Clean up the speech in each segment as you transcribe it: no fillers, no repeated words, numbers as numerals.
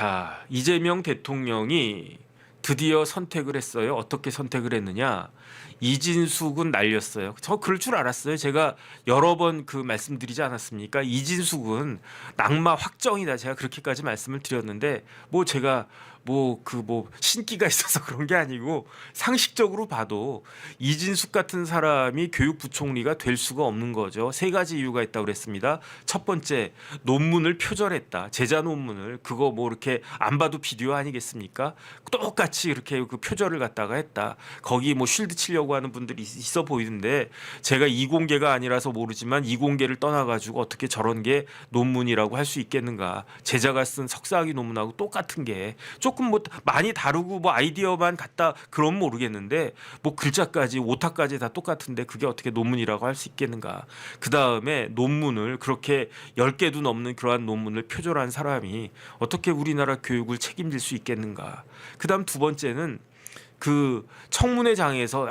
자, 이재명 대통령이 드디어 선택을 했어요. 어떻게 선택을 했느냐? 이진숙은 날렸어요. 저 그럴 줄 알았어요. 제가 여러 번 그 말씀드리지 않았습니까? 이진숙은 낙마 확정이다. 제가 그렇게까지 말씀을 드렸는데 뭐 제가 뭐 신기가 있어서 그런 게 아니고 상식적으로 봐도 이진숙 같은 사람이 교육부총리가 될 수가 없는 거죠. 세 가지 이유가 있다고 그랬습니다. 첫 번째, 논문을 표절했다. 제자 논문을 그거 뭐 이렇게 안 봐도 비디오 아니겠습니까? 똑같이 이렇게 그 표절을 갖다가 했다. 거기 뭐 쉴드 치려고 하는 분들이 있어 보이는데 제가 이공계가 아니라서 모르지만 이공계를 떠나가지고 어떻게 저런 게 논문이라고 할 수 있겠는가? 제자가 쓴 석사학위 논문하고 똑같은 게 조금 뭐 많이 다르고 뭐 아이디어만 같다 그럼 모르겠는데 뭐 글자까지 오타까지 다 똑같은데 그게 어떻게 논문이라고 할 수 있겠는가? 그 다음에 논문을 그렇게 10개도 넘는 그러한 논문을 표절한 사람이 어떻게 우리나라 교육을 책임질 수 있겠는가? 그 다음 두 번째는 그 청문회장에서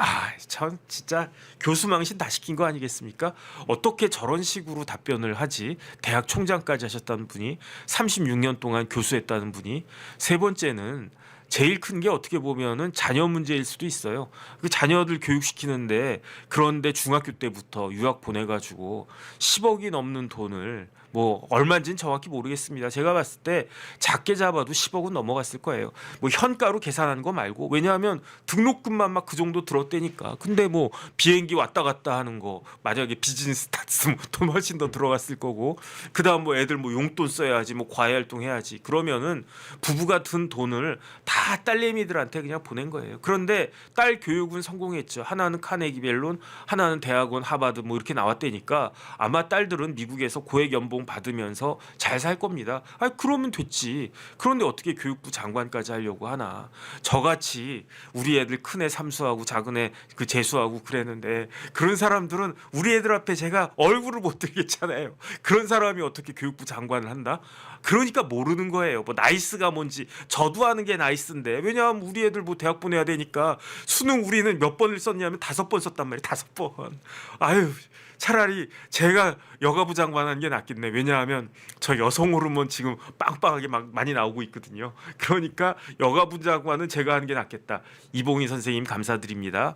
참 진짜 교수망신 다 시킨 거 아니겠습니까? 어떻게 저런 식으로 답변을 하지? 대학 총장까지 하셨다는 분이 36년 동안 교수했다는 분이 세 번째는 제일 큰 게 어떻게 보면은 자녀 문제일 수도 있어요. 그 자녀들 교육시키는데 그런데 중학교 때부터 유학 보내가지고 10억이 넘는 돈을 뭐 얼마인지는 정확히 모르겠습니다. 제가 봤을 때 작게 잡아도 10억은 넘어갔을 거예요. 뭐 현가로 계산하는 거 말고 왜냐하면 등록금만 막 그 정도 들었대니까. 근데 뭐 비행기 왔다 갔다 하는 거 만약에 비즈니스 탔으면 돈 훨씬 더 들어갔을 거고 그다음 뭐 애들 뭐 용돈 써야지 뭐 과외활동 해야지 그러면은 부부가 든 돈을 다 딸내미들한테 그냥 보낸 거예요. 그런데 딸 교육은 성공했죠. 하나는 카네기 멜론, 하나는 대학원 하버드 뭐 이렇게 나왔다니까 아마 딸들은 미국에서 고액 연봉 받으면서 잘 살 겁니다. 그러면 됐지. 그런데 어떻게 교육부 장관까지 하려고 하나? 저같이 우리 애들 큰 애 삼수하고 작은 애 그 재수하고 그랬는데 그런 사람들은 우리 애들 앞에 제가 얼굴을 못 들겠잖아요. 그런 사람이 어떻게 교육부 장관을 한다? 그러니까 모르는 거예요. 뭐 나이스가 뭔지 저도 아는 게 나이스인데 왜냐하면 우리 애들 뭐 대학 보내야 되니까 수능 우리는 몇 번을 썼냐면 5번 썼단 말이에요. 5번. 아유. 차라리 제가 여가부 장관하는 게 낫겠네. 왜냐하면 저 여성 호르몬 지금 빵빵하게 막 많이 나오고 있거든요. 그러니까 여가부 장관은 제가 하는 게 낫겠다. 이봉희 선생님 감사드립니다.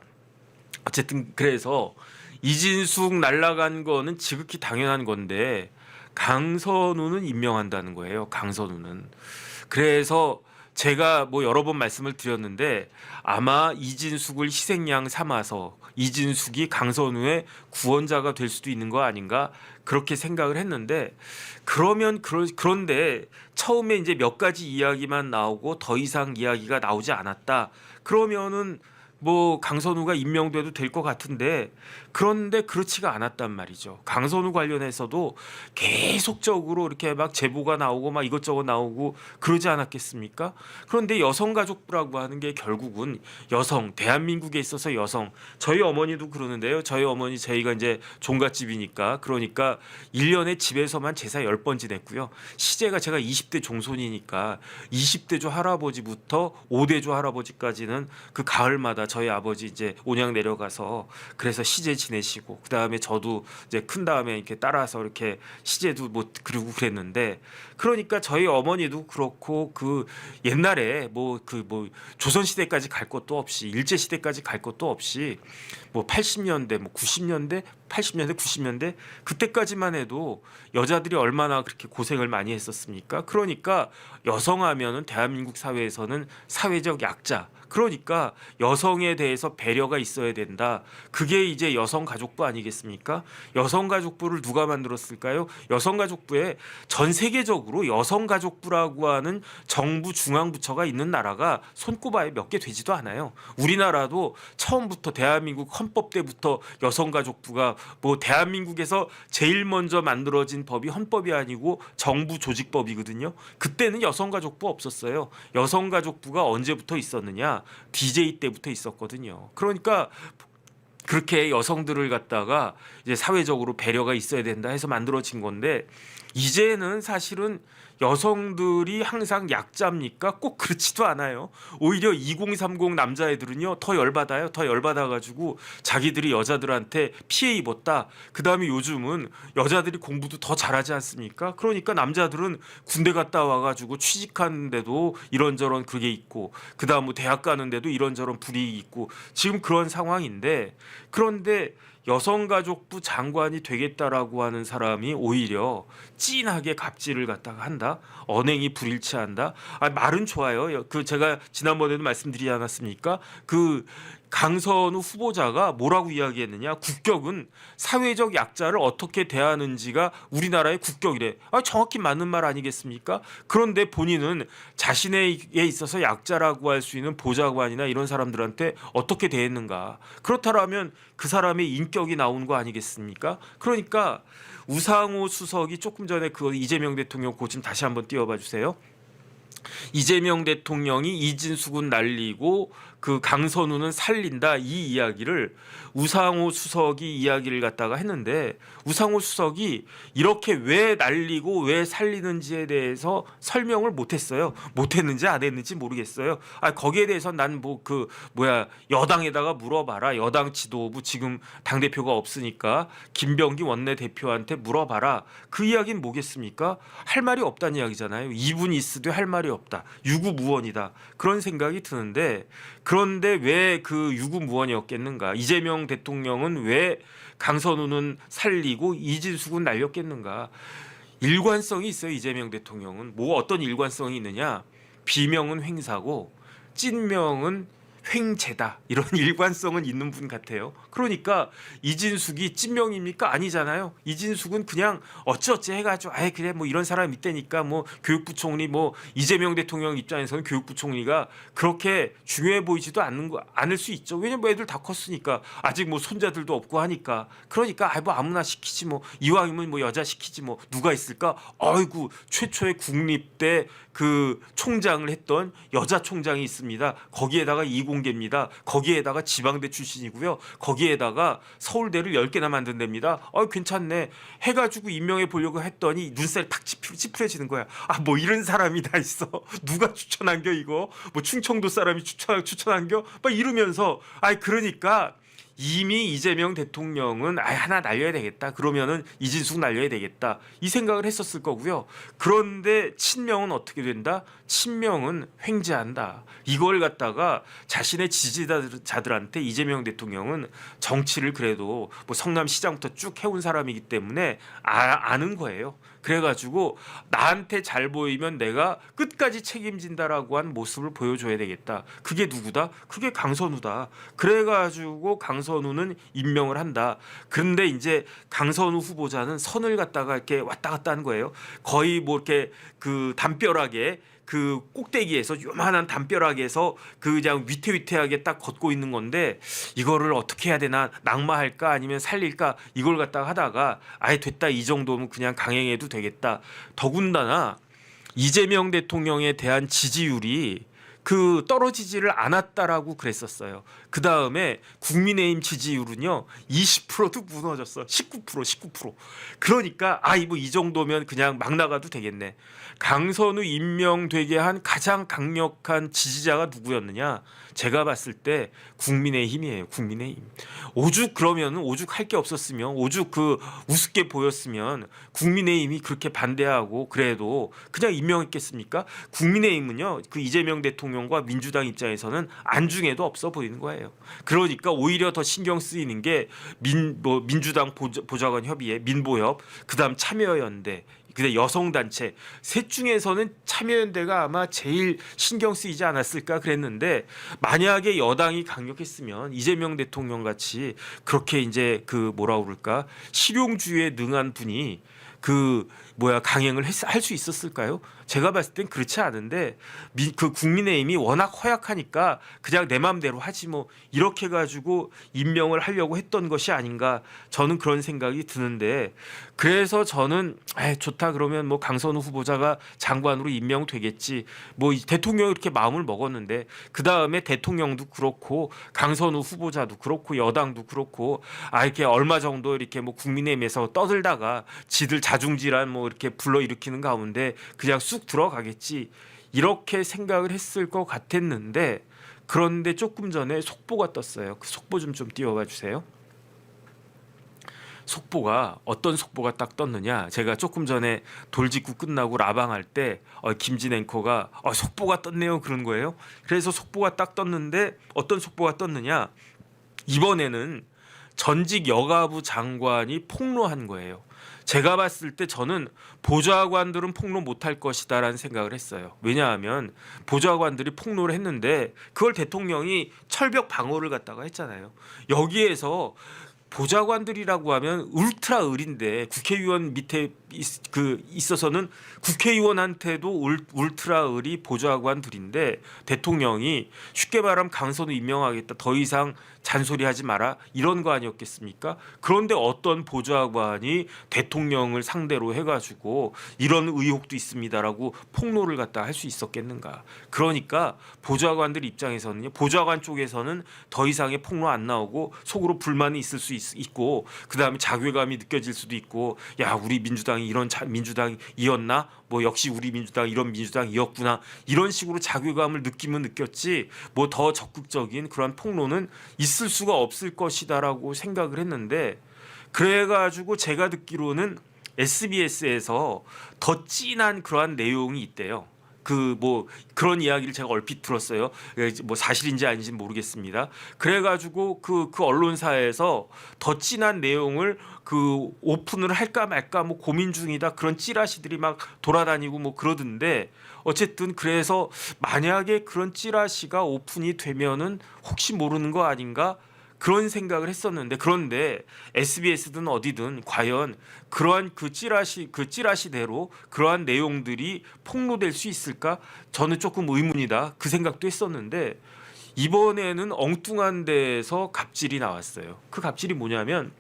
어쨌든 그래서 이진숙 날라간 거는 지극히 당연한 건데 강선우는 임명한다는 거예요. 강선우는. 그래서 제가 뭐 여러 번 말씀을 드렸는데 아마 이진숙을 희생양 삼아서 이진숙이 강선우의 구원자가 될 수도 있는 거 아닌가 그렇게 생각을 했는데 그런데 처음에 이제 몇 가지 이야기만 나오고 더 이상 이야기가 나오지 않았다. 그러면은 뭐 강선우가 임명돼도 될 것 같은데 그런데 그렇지가 않았단 말이죠. 강선우 관련해서도 계속적으로 이렇게 막 제보가 나오고 막 이것저것 나오고 그러지 않았겠습니까? 그런데 여성가족부라고 하는 게 결국은 여성, 대한민국에 있어서 여성, 저희 어머니도 그러는데요. 저희 어머니 저희가 이제 종갓집이니까 그러니까 1년에 집에서만 제사 10번 지냈고요. 시제가 제가 20대 종손이니까 20대조 할아버지부터 5대조 할아버지까지는 그 가을마다 저희 아버지 이제 온양 내려가서 그래서 시제 지내시고 그 다음에 저도 이제 큰 다음에 이렇게 따라서 이렇게 시제도 뭐 그리고 그랬는데 그러니까 저희 어머니도 그렇고 그 옛날에 뭐 조선 시대까지 갈 것도 없이 일제 시대까지 갈 것도 없이 뭐 80년대 뭐 90년대 80년대 90년대 그때까지만 해도 여자들이 얼마나 그렇게 고생을 많이 했었습니까? 그러니까 여성하면은 대한민국 사회에서는 사회적 약자. 그러니까 여성에 대해서 배려가 있어야 된다. 그게 이제 여성가족부 아니겠습니까? 여성가족부를 누가 만들었을까요? 여성가족부에 전 세계적으로 여성가족부라고 하는 정부 중앙부처가 있는 나라가 손꼽아에 몇 개 되지도 않아요. 우리나라도 처음부터 대한민국 헌법 때부터 여성가족부가 뭐 대한민국에서 제일 먼저 만들어진 법이 헌법이 아니고 정부 조직법이거든요. 그때는 여성가족부 없었어요. 여성가족부가 언제부터 있었느냐? DJ 때부터 있었거든요. 그러니까 그렇게 여성들을 갖다가 이제 사회적으로 배려가 있어야 된다 해서 만들어진 건데 이제는 사실은 여성들이 항상 약자입니까? 꼭 그렇지도 않아요. 오히려 2030 남자애들은요 더 열받아요. 더 열받아가지고 자기들이 여자들한테 피해 입었다. 그 다음에 요즘은 여자들이 공부도 더 잘하지 않습니까? 그러니까 남자들은 군대 갔다 와가지고 취직하는데도 이런저런 그게 있고, 그 다음 뭐 대학 가는데도 이런저런 불이익이 있고, 지금 그런 상황인데, 그런데 여성가족부 장관이 되겠다라고 하는 사람이 오히려 찐하게 갑질을 갖다가 한다. 언행이 불일치한다. 말은 좋아요. 그 제가 지난번에도 말씀드리지 않았습니까? 그 강선우 후보자가 뭐라고 이야기했느냐? 국격은 사회적 약자를 어떻게 대하는지가 우리나라의 국격이래. 정확히 맞는 말 아니겠습니까? 그런데 본인은 자신에게 있어서 약자라고 할 수 있는 보좌관이나 이런 사람들한테 어떻게 대했는가? 그렇다면 그 사람의 인격이 나오는 거 아니겠습니까? 그러니까 우상호 수석이 조금 전에 그 이재명 대통령 고침 다시 한번 띄워봐 주세요. 이재명 대통령이 이진숙은 날리고 그 강선우는 살린다, 이 이야기를 우상호 수석이 이야기를 갖다가 했는데, 우상호 수석이 이렇게 왜 날리고 왜 살리는지에 대해서 설명을 못했어요. 못했는지 안 했는지 모르겠어요. 거기에 대해서 난 뭐 그 여당에다가 물어봐라. 여당 지도부 지금 당 대표가 없으니까 김병기 원내대표한테 물어봐라. 그 이야기는 뭐겠습니까? 할 말이 없다는 이야기잖아요. 이분 있으되 할 말이 없다. 유구무원이다. 그런 생각이 드는데, 그런데 왜 그 유구무원이었겠는가? 이재명 대통령은 왜 강선우는 살리고 이진숙은 날렸겠는가? 일관성이 있어요. 이재명 대통령은 뭐 어떤 일관성이 있느냐? 비명은 횡사고 찐명은 횡재다, 이런 일관성은 있는 분 같아요. 그러니까 이진숙이 찐명입니까? 아니잖아요. 이진숙은 그냥 어찌어찌 해가지고 그래 뭐 이런 사람 있다니까, 뭐 교육부 총리, 뭐 이재명 대통령 입장에서는 교육부 총리가 그렇게 중요해 보이지도 않을 수 있죠. 왜냐면 뭐 애들 다 컸으니까, 아직 뭐 손자들도 없고 하니까. 그러니까 뭐 아무나 시키지, 뭐 이왕이면 뭐 여자 시키지, 뭐 누가 있을까? 아이고, 최초의 국립대 그 총장을 했던 여자 총장이 있습니다. 거기에다가 이공계입니다. 거기에다가 지방대 출신이고요. 거기에다가 서울대를 10개나 만든답니다. 괜찮네 해가지고 임명해 보려고 했더니 눈살 탁 찌푸려지는 거야. 뭐 이런 사람이 다 있어. 누가 추천한겨 이거? 뭐 충청도 사람이 추천한겨? 막 이러면서 그러니까 이미 이재명 대통령은 하나 날려야 되겠다. 그러면은 이진숙 날려야 되겠다. 이 생각을 했었을 거고요. 그런데 친명은 어떻게 된다? 친명은 횡재한다. 이걸 갖다가 자신의 지지자들한테 이재명 대통령은 정치를 그래도 뭐 성남시장부터 쭉 해온 사람이기 때문에 아는 거예요. 그래가지고 나한테 잘 보이면 내가 끝까지 책임진다라고 한 모습을 보여줘야 되겠다. 그게 누구다? 그게 강선우다. 그래가지고 강선우는 임명을 한다. 그런데 이제 강선우 후보자는 선을 갖다가 이렇게 왔다 갔다 하는 거예요. 거의 뭐 이렇게 그 담벼락에, 그 꼭대기에서, 요만한 담벼락에서 그냥 위태위태하게 딱 걷고 있는 건데, 이거를 어떻게 해야 되나, 낙마할까 아니면 살릴까, 이걸 갖다가 하다가 됐다, 이 정도면 그냥 강행해도 되겠다. 더군다나 이재명 대통령에 대한 지지율이 그 떨어지지를 않았다라고 그랬었어요. 그 다음에 국민의힘 지지율은요 20%도 무너졌어. 19%. 그러니까 뭐 이 정도면 그냥 막 나가도 되겠네. 강선우 임명되게 한 가장 강력한 지지자가 누구였느냐? 제가 봤을 때 국민의힘이에요. 국민의힘. 오죽 할 게 없었으면, 오죽 그 우습게 보였으면 국민의힘이 그렇게 반대하고 그래도 그냥 임명했겠습니까? 국민의힘은요 그 이재명 대통령과 민주당 입장에서는 안중에도 없어 보이는 거예요. 그러니까 오히려 더 신경 쓰이는 게 민주당 보좌관 협의회, 민보협, 그다음 참여연대, 근데 여성단체 셋 중에서는 참여연대가 아마 제일 신경 쓰이지 않았을까 그랬는데, 만약에 여당이 강력했으면 이재명 대통령 같이 그렇게 이제 그 뭐라 그럴까, 실용주의에 능한 분이 강행을 할 수 있었을까요? 제가 봤을 땐 그렇지 않은데, 그 국민의힘이 워낙 허약하니까 그냥 내 맘대로 하지 뭐, 이렇게 가지고 임명을 하려고 했던 것이 아닌가, 저는 그런 생각이 드는데, 그래서 저는 좋다, 그러면 뭐 강선우 후보자가 장관으로 임명되겠지, 뭐 대통령이 이렇게 마음을 먹었는데, 그 다음에 대통령도 그렇고 강선우 후보자도 그렇고 여당도 그렇고 이렇게 얼마 정도 이렇게 뭐 국민의힘에서 떠들다가 지들 자중질환 뭐 뭐 이렇게 불러일으키는 가운데 그냥 쑥 들어가겠지 이렇게 생각을 했을 것 같았는데 그런데 조금 전에 속보가 떴어요. 그 속보 좀 띄워봐 주세요. 속보가 어떤 속보가 딱 떴느냐? 제가 조금 전에 돌직구 끝나고 라방할 때 김진 앵커가 속보가 떴네요 그런 거예요. 그래서 속보가 딱 떴는데 어떤 속보가 떴느냐? 이번에는 전직 여가부 장관이 폭로한 거예요. 제가 봤을 때 저는 보좌관들은 폭로 못할 것이다라는 생각을 했어요. 왜냐하면 보좌관들이 폭로를 했는데 그걸 대통령이 철벽 방어를 갖다가 했잖아요. 여기에서 보좌관들이라고 하면 울트라 을인데 국회의원 밑에 있어서는 국회의원한테도 울트라 을이 보좌관들인데 대통령이 쉽게 말하면 강선우 임명하겠다 더 이상 잔소리하지 마라 이런 거 아니었겠습니까? 그런데 어떤 보좌관이 대통령을 상대로 해가지고 이런 의혹도 있습니다라고 폭로를 갖다 할 수 있었겠는가? 그러니까 보좌관들 입장에서는요, 보좌관 쪽에서는 더 이상의 폭로 안 나오고 속으로 불만이 있을 수 있고 그 다음에 자괴감이 느껴질 수도 있고 야 우리 민주당이 이런 민주당이었나? 뭐 역시 우리 민주당 이런 민주당이었구나 이런 식으로 자괴감을 느끼면 느꼈지 뭐 더 적극적인 그런 폭로는 있을 수가 없을 것이다라고 생각을 했는데 그래가지고 제가 듣기로는 SBS에서 더 진한 그러한 내용이 있대요. 그 뭐 그런 이야기를 제가 얼핏 들었어요. 뭐 사실인지 아닌지는 모르겠습니다. 그래가지고 그 언론사에서 더 진한 내용을 그 오픈을 할까 말까 뭐 고민 중이다 그런 찌라시들이 막 돌아다니고 뭐 그러던데 어쨌든 그래서 만약에 그런 찌라시가 오픈이 되면은 혹시 모르는 거 아닌가 그런 생각을 했었는데 그런데 SBS든 어디든 과연 그러한 그 찌라시대로 그러한 내용들이 폭로될 수 있을까? 저는 조금 의문이다 그 생각도 했었는데 이번에는 엉뚱한 데에서 갑질이 나왔어요. 그 갑질이 뭐냐면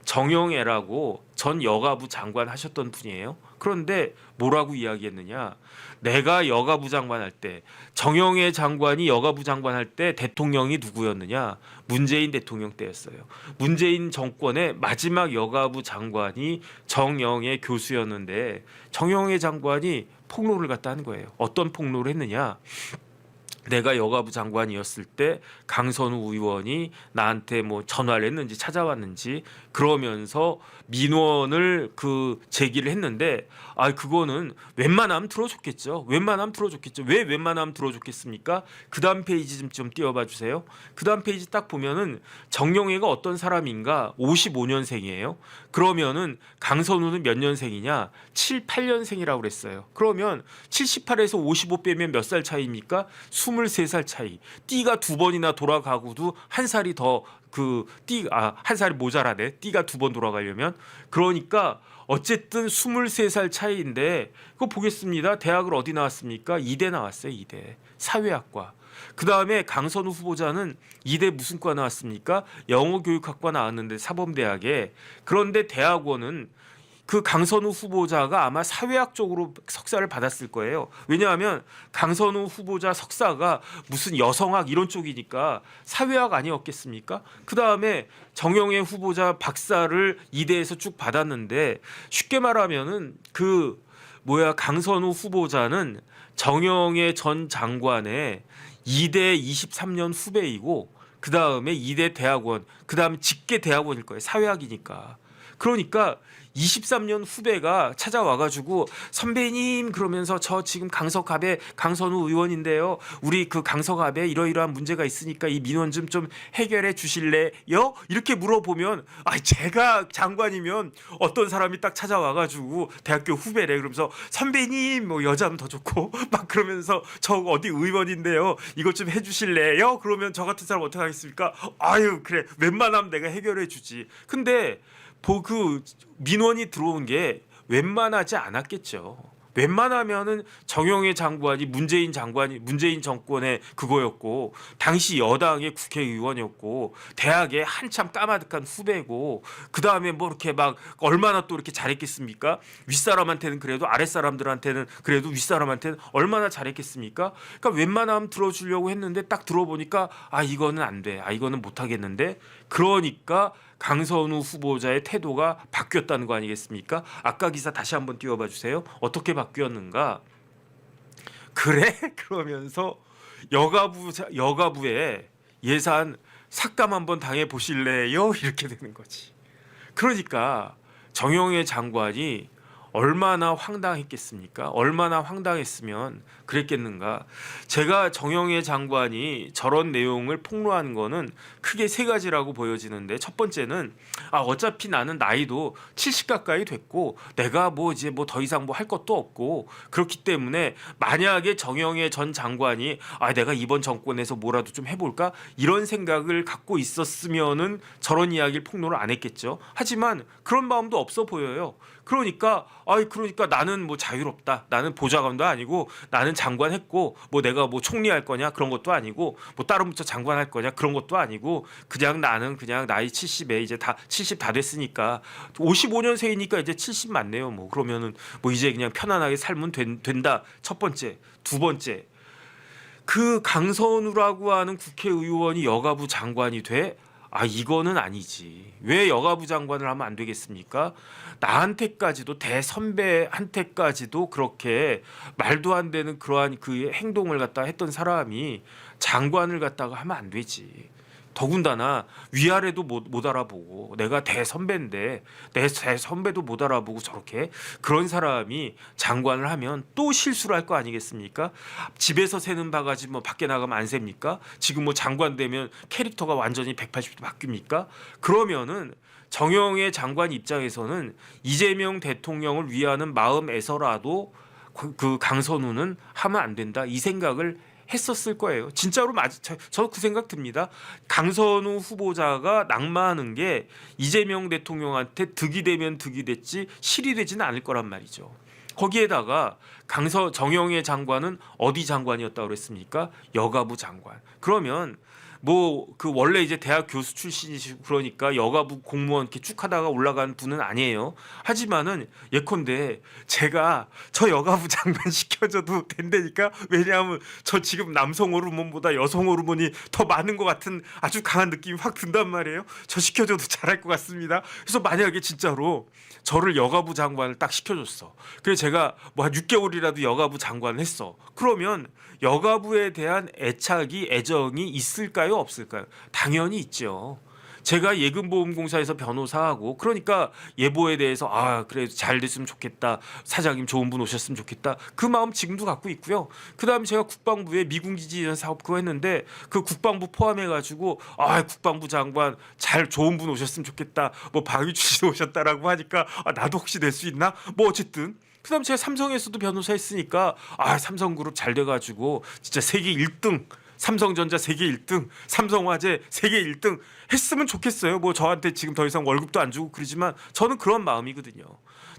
정영애라고 전 여가부 장관 하셨던 분이에요. 그런데 뭐라고 이야기했느냐? 내가 여가부 장관 할 때 정영애 장관이 여가부 장관 할 때 대통령이 누구였느냐? 문재인 대통령 때였어요. 문재인 정권의 마지막 여가부 장관이 정영애 교수였는데 정영애 장관이 폭로를 갖다 한 거예요. 어떤 폭로를 했느냐? 내가 여가부 장관이었을 때 강선우 의원이 나한테 뭐 전화를 했는지 찾아왔는지 그러면서 민원을 제기를 했는데 그거는 웬만하면 들어줬겠죠. 왜 웬만하면 들어줬겠습니까? 그다음 페이지 좀 띄워봐 주세요. 그다음 페이지 딱 보면은 정영애가 어떤 사람인가 55년생이에요. 그러면은 강선우는 몇 년생이냐? 7, 8년생이라고 그랬어요. 그러면 78에서 55 빼면 몇 살 차이입니까? 23살 차이. 띠가 두 번이나 돌아가고도 한 살이 더 한 살이 모자라네. 띠가 두 번 돌아가려면. 그러니까 어쨌든 23살 차이인데 그거 보겠습니다. 대학을 어디 나왔습니까? 이대 나왔어요. 이대. 사회학과. 그다음에 강선우 후보자는 이대 무슨 과 나왔습니까? 영어교육학과 나왔는데 사범대학에. 그런데 대학원은 그 강선우 후보자가 아마 사회학 쪽으로 석사를 받았을 거예요. 왜냐하면 강선우 후보자 석사가 무슨 여성학 이런 쪽이니까 사회학 아니었겠습니까? 그다음에 정영애 후보자 박사를 이대에서 쭉 받았는데 쉽게 말하면은 강선우 후보자는 정영애 전 장관의 이대 23년 후배이고 그다음에 이대 대학원 그다음에 직계 대학원일 거예요. 사회학이니까. 그러니까 23년 후배가 찾아와가지고 선배님 그러면서 저 지금 강석갑의 강선우 의원인데요. 우리 그 강석갑에 이러이러한 문제가 있으니까 이 민원 좀 해결해 주실래요? 이렇게 물어보면 제가 장관이면 어떤 사람이 딱 찾아와가지고 대학교 후배래 그러면서 선배님 뭐 여자면 더 좋고 막 그러면서 저 어디 의원인데요. 이것 좀 해주실래요? 그러면 저 같은 사람 어떻게 하겠습니까? 그래 웬만하면 내가 해결해 주지. 근데 민원이 들어온 게 웬만하지 않았겠죠. 웬만하면은 정영애 장관이 문재인 정권의 그거였고 당시 여당의 국회의원이었고 대학에 한참 까마득한 후배고 그 다음에 뭐 이렇게 막 얼마나 또 이렇게 잘했겠습니까? 윗사람한테는 그래도 아랫사람들한테는 그래도 윗사람한테는 얼마나 잘했겠습니까? 그러니까 웬만하면 들어주려고 했는데 딱 들어보니까 이거는 안 돼. 이거는 못 하겠는데 그러니까 강선우 후보자의 태도가 바뀌었다는 거 아니겠습니까? 아까 기사 다시 한번 띄워봐 주세요. 어떻게 바뀌었는가? 그래? 그러면서 여가부에 예산 삭감 한번 당해 보실래요? 이렇게 되는 거지. 그러니까 정영애 장관이 얼마나 황당했겠습니까? 얼마나 황당했으면 그랬겠는가? 제가 정영애 장관이 저런 내용을 폭로한 거는 크게 세 가지라고 보여지는데, 첫 번째는 어차피 나는 나이도 70 가까이 됐고 내가 뭐 이제 뭐 더 이상 뭐 할 것도 없고 그렇기 때문에 만약에 정영애 전 장관이 내가 이번 정권에서 뭐라도 좀 해볼까 이런 생각을 갖고 있었으면은 저런 이야기를 폭로를 안 했겠죠. 하지만 그런 마음도 없어 보여요. 그러니까 나는 뭐 자유롭다. 나는 보좌관도 아니고 나는 장관 했고 뭐 내가 뭐 총리할 거냐 그런 것도 아니고 뭐 따로 붙여 장관 할 거냐 그런 것도 아니고 그냥 나는 그냥 나이 70에 이제 다 70 다 됐으니까 55년생이니까 이제 70 맞네요. 뭐 그러면은 뭐 이제 그냥 편안하게 살면 된다. 첫 번째. 두 번째. 그 강선우라고 하는 국회의원이 여가부 장관이 돼? 이거는 아니지. 왜 여가부 장관을 하면 안 되겠습니까? 나한테까지도 대선배한테까지도 그렇게 말도 안 되는 그러한 그 행동을 갖다 했던 사람이 장관을 갖다가 하면 안 되지. 더군다나 위아래도 못 알아보고 내가 대선배인데 내 대선배도 못 알아보고 저렇게 그런 사람이 장관을 하면 또 실수를 할 거 아니겠습니까? 집에서 새는 바가지 뭐 밖에 나가면 안 셉니까? 지금 뭐 장관 되면 캐릭터가 완전히 180도 바뀝니까? 그러면은 정영애 장관 입장에서는 이재명 대통령을 위하는 마음에서라도 그 강선우는 하면 안 된다 이 생각을 했었을 거예요. 진짜로 저도 그 생각 듭니다. 강선우 후보자가 낙마하는 게 이재명 대통령한테 득이 되면 득이 됐지 실이 되지는 않을 거란 말이죠. 거기에다가 정영애 장관은 어디 장관이었다고 그랬습니까? 여가부 장관. 그러면 뭐 그 원래 이제 대학 교수 출신이시고 그러니까 여가부 공무원 이렇게 쭉 하다가 올라간 분은 아니에요. 하지만은 예컨대 제가 저 여가부 장관 시켜줘도 된다니까. 왜냐하면 저 지금 남성 호르몬보다 여성 호르몬이 더 많은 것 같은 아주 강한 느낌이 확 든단 말이에요. 저 시켜줘도 잘할 것 같습니다. 그래서 만약에 진짜로 저를 여가부 장관을 딱 시켜줬어. 그래서 제가 뭐 한 6개월이라도 여가부 장관을 했어. 그러면 여가부에 대한 애정이 있을까요? 없을까요? 당연히 있죠. 제가 예금보험공사에서 변호사하고 그러니까 예보에 대해서 그래 잘 됐으면 좋겠다. 사장님 좋은 분 오셨으면 좋겠다. 그 마음 지금도 갖고 있고요. 그다음에 제가 국방부에 미군기지 사업 그거 했는데 그 국방부 포함해가지고 국방부 장관 좋은 분 오셨으면 좋겠다. 뭐 방위주 씨 오셨다라고 하니까 나도 혹시 낼 수 있나? 뭐 어쨌든 그다음 제가 삼성에서도 변호사 했으니까 삼성그룹 잘 돼가지고 진짜 세계 1등 삼성전자 세계 1등 삼성화재 세계 1등 했으면 좋겠어요. 뭐 저한테 지금 더 이상 월급도 안 주고 그러지만 저는 그런 마음이거든요.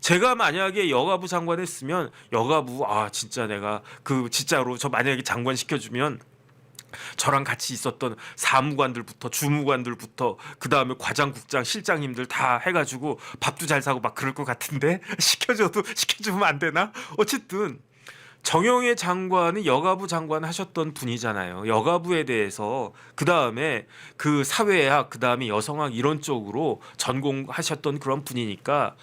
제가 만약에 여가부 장관 했으면 여가부 진짜 내가 진짜로 저 만약에 장관 시켜주면 저랑 같이 있었던 사무관들부터 주무관들부터 그다음에 과장 국장 실장님들 다 해가지고 밥도 잘 사고 막 그럴 것 같은데 시켜주면 안 되나? 어쨌든 정영애 장관은 여가부 장관 하셨던 분이잖아요. 여가부에 대해서 그다음에 그 사회학 그다음에 여성학 이런 쪽으로 전공하셨던 그런 분이니까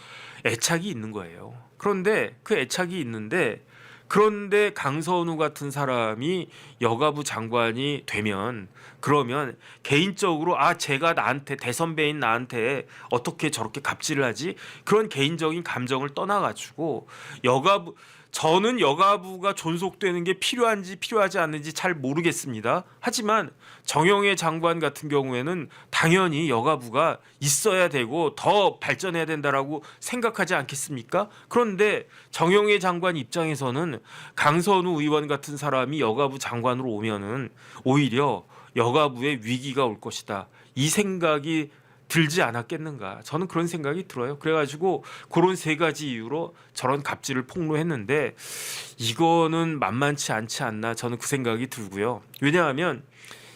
애착이 있는 거예요. 그런데 그 애착이 있는데 그런데 강선우 같은 사람이 여가부 장관이 되면 그러면 개인적으로 제가 나한테 대선배인 나한테 어떻게 저렇게 갑질을 하지? 그런 개인적인 감정을 떠나가지고 저는 여가부가 존속되는 게 필요한지 필요하지 않는지 잘 모르겠습니다. 하지만 정영애 장관 같은 경우에는 당연히 여가부가 있어야 되고 더 발전해야 된다라고 생각하지 않겠습니까? 그런데 정영애 장관 입장에서는 강선우 의원 같은 사람이 여가부 장관으로 오면은 오히려 여가부에 위기가 올 것이다. 이 생각이 들지 않았겠는가. 저는 그런 생각이 들어요. 그래가지고 그런 세 가지 이유로 저런 갑질을 폭로했는데 이거는 만만치 않지 않나 저는 그 생각이 들고요. 왜냐하면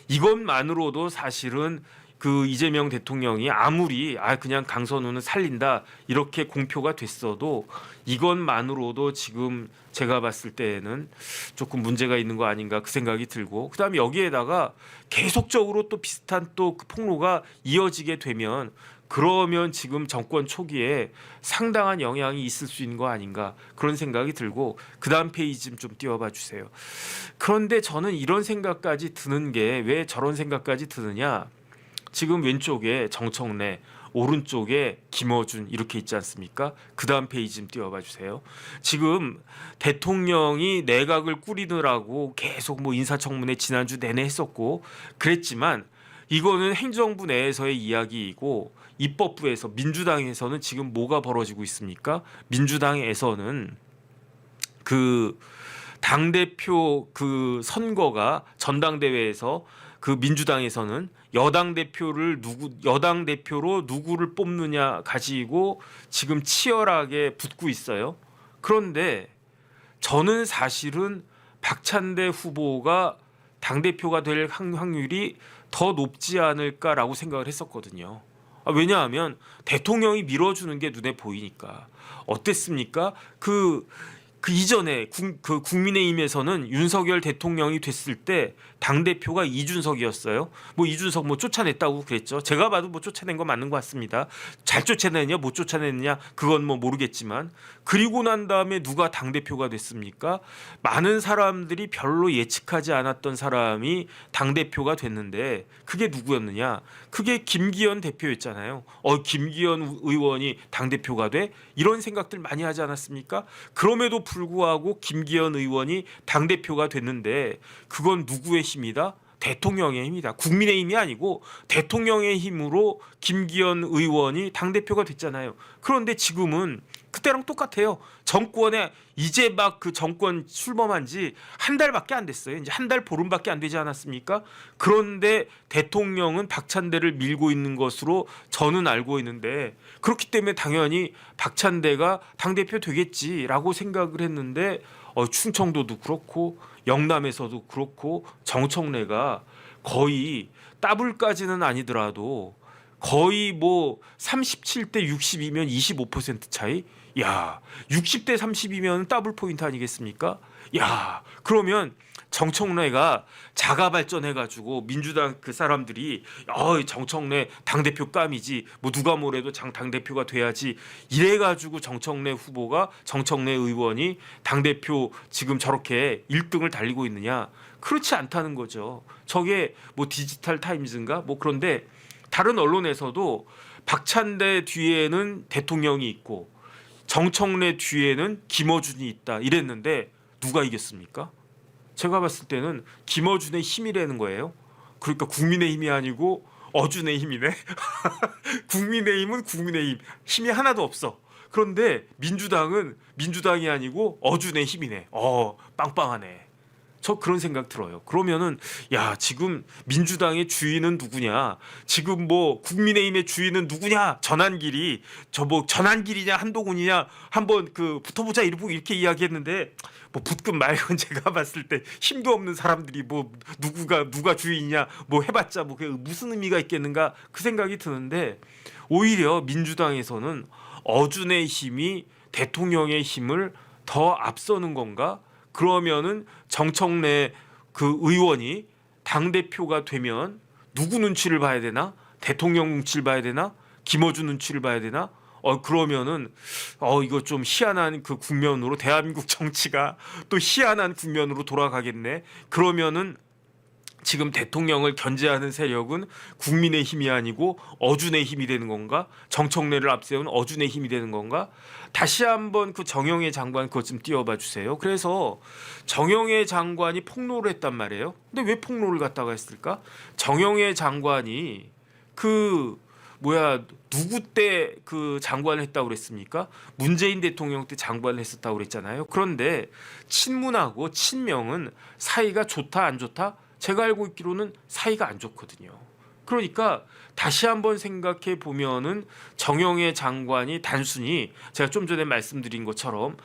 이것만으로도 사실은 그 이재명 대통령이 아무리 그냥 강선우는 살린다 이렇게 공표가 됐어도 이것만으로도 지금 제가 봤을 때에는 조금 문제가 있는 거 아닌가 그 생각이 들고 그다음에 여기에다가 계속적으로 또 비슷한 또 그 폭로가 이어지게 되면 그러면 지금 정권 초기에 상당한 영향이 있을 수 있는 거 아닌가 그런 생각이 들고 그다음 페이지 좀 띄워봐 주세요. 그런데 저는 이런 생각까지 드는 게 왜 저런 생각까지 드느냐. 지금 왼쪽에 정청래 오른쪽에 김어준 이렇게 있지 않습니까? 그다음 페이지 좀 띄워봐 주세요. 지금 대통령이 내각을 꾸리느라고 계속 뭐 인사청문회 지난주 내내 했었고 그랬지만 이거는 행정부 내에서의 이야기이고 입법부에서 민주당에서는 지금 뭐가 벌어지고 있습니까? 민주당에서는 그 당대표 그 선거가 전당대회에서 그 민주당에서는 여당 대표로 누구를 뽑느냐 가지고 지금 치열하게 붙고 있어요. 그런데 저는 사실은 박찬대 후보가 당대표가 될 확률이 더 높지 않을까라고 생각을 했었거든요. 왜냐하면 대통령이 밀어주는 게 눈에 보이니까. 어땠습니까? 그 이전에 국민의힘에서는 윤석열 대통령이 됐을 때 당대표가 이준석이었어요. 뭐 이준석 뭐 쫓아냈다고 그랬죠. 제가 봐도 뭐 쫓아낸 거 맞는 것 같습니다. 잘 쫓아냈냐 못 쫓아냈냐 그건 뭐 모르겠지만 그리고 난 다음에 누가 당대표가 됐습니까? 많은 사람들이 별로 예측하지 않았던 사람이 당대표가 됐는데 그게 누구였느냐? 그게 김기현 대표였잖아요. 김기현 의원이 당대표가 돼? 이런 생각들 많이 하지 않았습니까? 그럼에도 불구하고 김기현 의원이 당대표가 됐는데 그건 누구의 힘이다? 대통령의 힘이다. 국민의 힘이 아니고 대통령의 힘으로 김기현 의원이 당대표가 됐잖아요. 그런데 지금은 그때랑 똑같아요. 정권에 이제 막 그 정권 출범한 지 한 달밖에 안 됐어요. 이제 한 달 보름밖에 안 되지 않았습니까? 그런데 대통령은 박찬대를 밀고 있는 것으로 저는 알고 있는데 그렇기 때문에 당연히 박찬대가 당대표 되겠지라고 생각을 했는데 충청도도 그렇고 영남에서도 그렇고 정청래가 거의 더블까지는 아니더라도 거의 뭐 37대 60이면 25% 차이? 야, 60대 30이면 더블 포인트 아니겠습니까? 야, 그러면 정청래가 자가 발전해가지고 민주당 그 사람들이 정청래 당대표 깜이지 뭐 누가 뭐래도 당대표가 돼야지 이래가지고 정청래 의원이 당대표 지금 저렇게 1등을 달리고 있느냐? 그렇지 않다는 거죠. 저게 뭐 디지털 타임즈인가? 뭐 그런데 다른 언론에서도 박찬대 뒤에는 대통령이 있고 정청래 뒤에는 김어준이 있다 이랬는데 누가 이겼습니까? 제가 봤을 때는 김어준의 힘이라는 거예요. 그러니까 국민의힘이 아니고 어준의 힘이네. 국민의힘은 국민의힘 힘이 하나도 없어. 그런데 민주당은 민주당이 아니고 어준의 힘이네. 빵빵하네. 저 그런 생각 들어요. 그러면은 야 지금 민주당의 주인은 누구냐? 지금 뭐 국민의힘의 주인은 누구냐? 전한길이 저 뭐 전한길이냐 한동훈이냐 한번 그 붙어보자 이렇게 이야기했는데 뭐 붙금 말건 제가 봤을 때 힘도 없는 사람들이 뭐 누가 주인이냐 뭐 해봤자 뭐 그게 무슨 의미가 있겠는가 그 생각이 드는데 오히려 민주당에서는 어준의 힘이 대통령의 힘을 더 앞서는 건가? 그러면은 정청래 그 의원이 당대표가 되면 누구 눈치를 봐야 되나? 대통령 눈치를 봐야 되나? 김어준 눈치를 봐야 되나? 그러면은 이거 좀 희한한 그 국면으로 대한민국 정치가 또 희한한 국면으로 돌아가겠네. 그러면은 지금 대통령을 견제하는 세력은 국민의 힘이 아니고 어준의 힘이 되는 건가? 정청래를 앞세운 어준의 힘이 되는 건가? 다시 한번 그 정영애 장관 그것 좀 띄워봐 주세요. 그래서 정영애 장관이 폭로를 했단 말이에요. 근데 왜 폭로를 갖다가 했을까? 정영애 장관이 누구 때 그 장관을 했다고 그랬습니까? 문재인 대통령 때 장관을 했었다고 그랬잖아요. 그런데 친문하고 친명은 사이가 좋다 안 좋다? 제가 알고 있기로는 사이가 안 좋거든요. 그러니까 다시 한번 생각해 보면은 정영애 장관이 단순히 제가 좀 전에 말씀드린 것처럼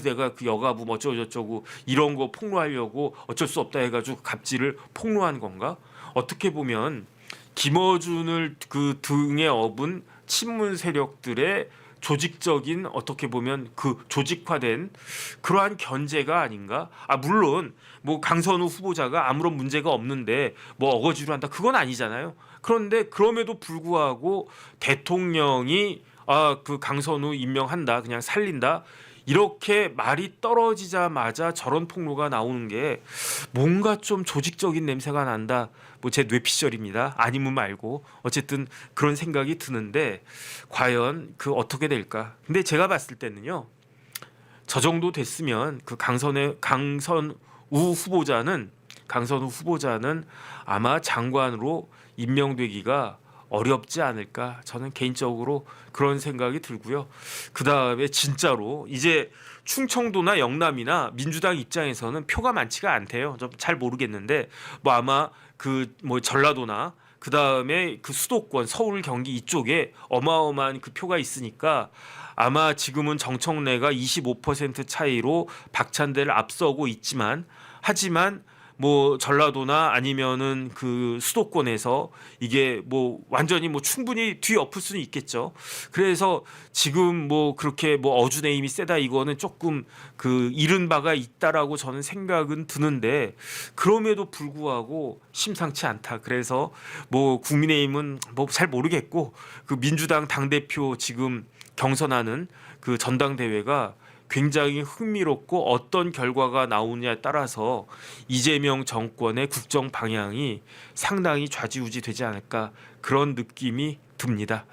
내가 그 여가부 뭐 어쩌고저쩌고 이런 거 폭로하려고 어쩔 수 없다 해가지고 갑질을 폭로한 건가? 어떻게 보면 김어준을 그 등에 업은 친문 세력들의 조직적인 어떻게 보면 그 조직화된 그러한 견제가 아닌가? 아 물론 뭐 강선우 후보자가 아무런 문제가 없는데 뭐 어거지로 한다 그건 아니잖아요. 그런데 그럼에도 불구하고 대통령이 그 강선우 임명한다 그냥 살린다 이렇게 말이 떨어지자마자 저런 폭로가 나오는 게 뭔가 좀 조직적인 냄새가 난다. 뭐 제 뇌피셜입니다. 아니면 말고 어쨌든 그런 생각이 드는데 과연 그 어떻게 될까? 근데 제가 봤을 때는요. 저 정도 됐으면 그 강선우 후보자는 아마 장관으로 임명되기가 어렵지 않을까 저는 개인적으로 그런 생각이 들고요. 그 다음에 진짜로 이제 충청도나 영남이나 민주당 입장에서는 표가 많지가 않대요. 좀 잘 모르겠는데 뭐 아마 그 뭐 전라도나 그 다음에 그 수도권 서울 경기 이쪽에 어마어마한 그 표가 있으니까 아마 지금은 정청래가 25% 차이로 박찬대를 앞서고 있지만 하지만 뭐 전라도나 아니면은 그 수도권에서 이게 뭐 완전히 뭐 충분히 뒤엎을 수는 있겠죠. 그래서 지금 뭐 그렇게 뭐 어준의 힘이 세다 이거는 조금 그 이른 바가 있다라고 저는 생각은 드는데 그럼에도 불구하고 심상치 않다. 그래서 뭐 국민의힘은 뭐 잘 모르겠고 그 민주당 당대표 지금 경선하는 그 전당대회가 굉장히 흥미롭고 어떤 결과가 나오느냐에 따라서 이재명 정권의 국정 방향이 상당히 좌지우지 되지 않을까 그런 느낌이 듭니다.